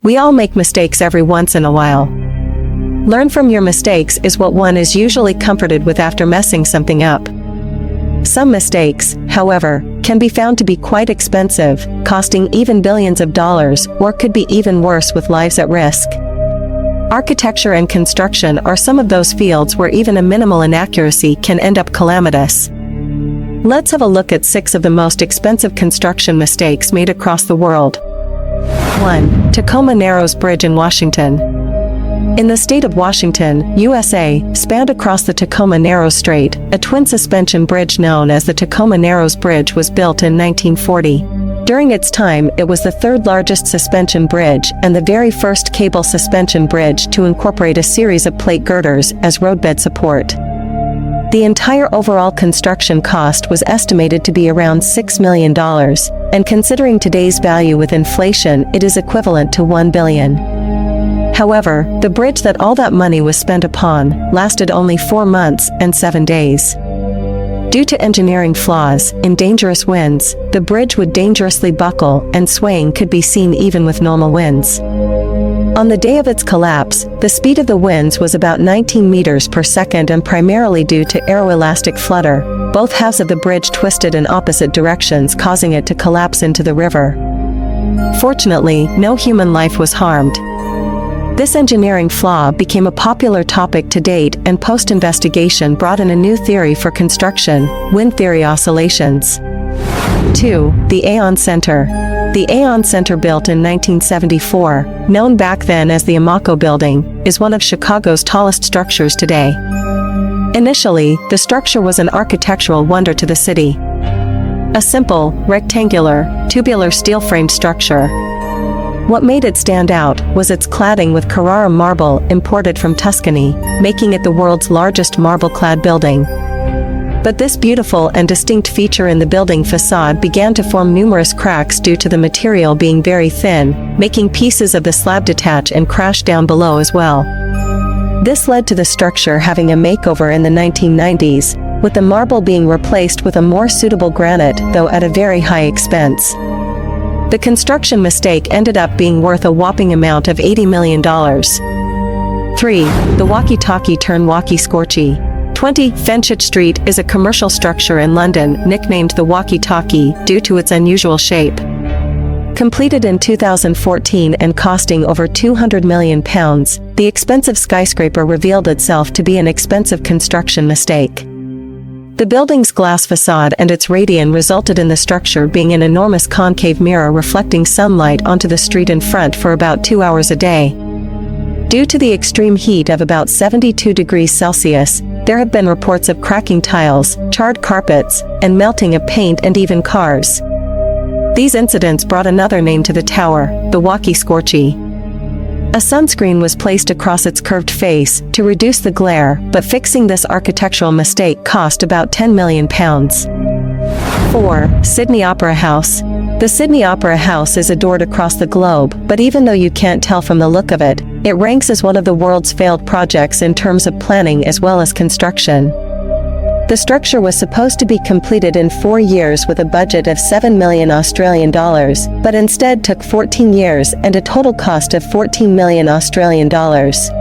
We all make mistakes every once in a while. Learn from your mistakes is what one is usually comforted with after messing something up. Some mistakes, however, can be found to be quite expensive, costing even billions of dollars, or could be even worse with lives at risk. Architecture and construction are some of those fields where even a minimal inaccuracy can end up calamitous. Let's have a look at 6 of the most expensive construction mistakes made across the world. 1. Tacoma Narrows Bridge in Washington. In the state of Washington, USA, spanned across the Tacoma Narrows Strait, a twin-suspension bridge known as the Tacoma Narrows Bridge was built in 1940. During its time, it was the third largest suspension bridge and the very first cable suspension bridge to incorporate a series of plate girders as roadbed support. The entire overall construction cost was estimated to be around $6 million, and considering today's value with inflation, it is equivalent to $1 billion. However, the bridge that all that money was spent upon lasted only 4 months and 7 days. Due to engineering flaws, in dangerous winds, the bridge would dangerously buckle, and swaying could be seen even with normal winds. On the day of its collapse, the speed of the winds was about 19 meters per second, and primarily due to aeroelastic flutter, both halves of the bridge twisted in opposite directions, causing it to collapse into the river. Fortunately, no human life was harmed. This engineering flaw became a popular topic to date, and post-investigation brought in a new theory for construction: wind theory oscillations. 2. The Aon Center. The Aon Center, built in 1974, known back then as the Imaco Building, is one of Chicago's tallest structures today. Initially, the structure was an architectural wonder to the city. A simple, rectangular, tubular steel-framed structure. What made it stand out was its cladding with Carrara marble imported from Tuscany, making it the world's largest marble-clad building. But this beautiful and distinct feature in the building facade began to form numerous cracks due to the material being very thin, making pieces of the slab detach and crash down below as well. This led to the structure having a makeover in the 1990s, with the marble being replaced with a more suitable granite, though at a very high expense. The construction mistake ended up being worth a whopping amount of $80 million. 3. The Walkie-Talkie Turn Walkie-Scorchy. 20 Fenchurch Street is a commercial structure in London, nicknamed the Walkie-Talkie due to its unusual shape. Completed in 2014 and costing over £200 million, the expensive skyscraper revealed itself to be an expensive construction mistake. The building's glass facade and its radian resulted in the structure being an enormous concave mirror reflecting sunlight onto the street in front for about 2 hours a day. Due to the extreme heat of about 72 degrees Celsius, there have been reports of cracking tiles, charred carpets, and melting of paint and even cars. These incidents brought another name to the tower, the Walkie-Scorchy. A sunscreen was placed across its curved face to reduce the glare, but fixing this architectural mistake cost about £10 million. 4. Sydney Opera House. The Sydney Opera House is adored across the globe, but even though you can't tell from the look of it, it ranks as one of the world's failed projects in terms of planning as well as construction. The structure was supposed to be completed in 4 years with a budget of $7 million Australian dollars, but instead took 14 years and a total cost of $14 million Australian dollars.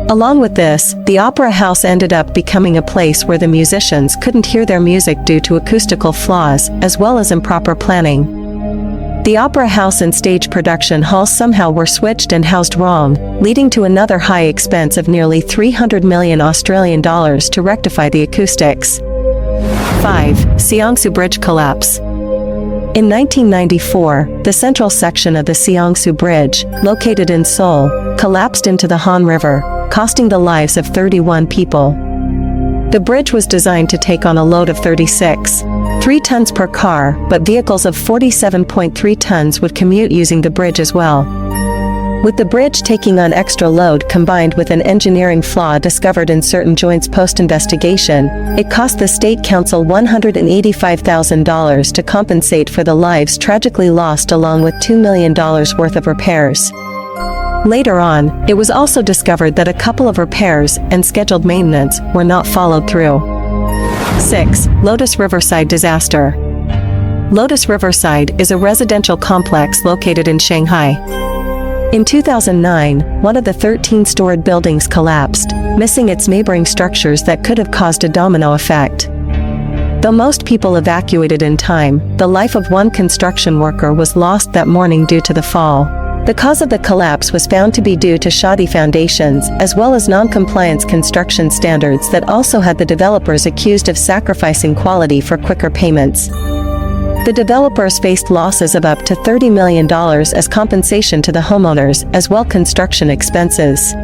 Along with this, the opera house ended up becoming a place where the musicians couldn't hear their music due to acoustical flaws, as well as improper planning. The opera house and stage production halls somehow were switched and housed wrong, leading to another high expense of nearly $300 million Australian dollars to rectify the acoustics. 5. Seongsu Bridge Collapse. In 1994, the central section of the Seongsu Bridge, located in Seoul, collapsed into the Han River, costing the lives of 31 people. The bridge was designed to take on a load of 36.3 tons per car, but vehicles of 47.3 tons would commute using the bridge as well. With the bridge taking on extra load combined with an engineering flaw discovered in certain joints post-investigation, it cost the State Council $185,000 to compensate for the lives tragically lost, along with $2 million worth of repairs. Later on, it was also discovered that a couple of repairs and scheduled maintenance were not followed through. 6. Lotus Riverside Disaster. Lotus Riverside is a residential complex located in Shanghai. In 2009, one of the 13 story buildings collapsed, missing its neighboring structures that could have caused a domino effect. Though most people evacuated in time, the life of one construction worker was lost that morning due to the fall. The cause of the collapse was found to be due to shoddy foundations, as well as non-compliance construction standards that also had the developers accused of sacrificing quality for quicker payments. The developers faced losses of up to $30 million as compensation to the homeowners, as well as construction expenses.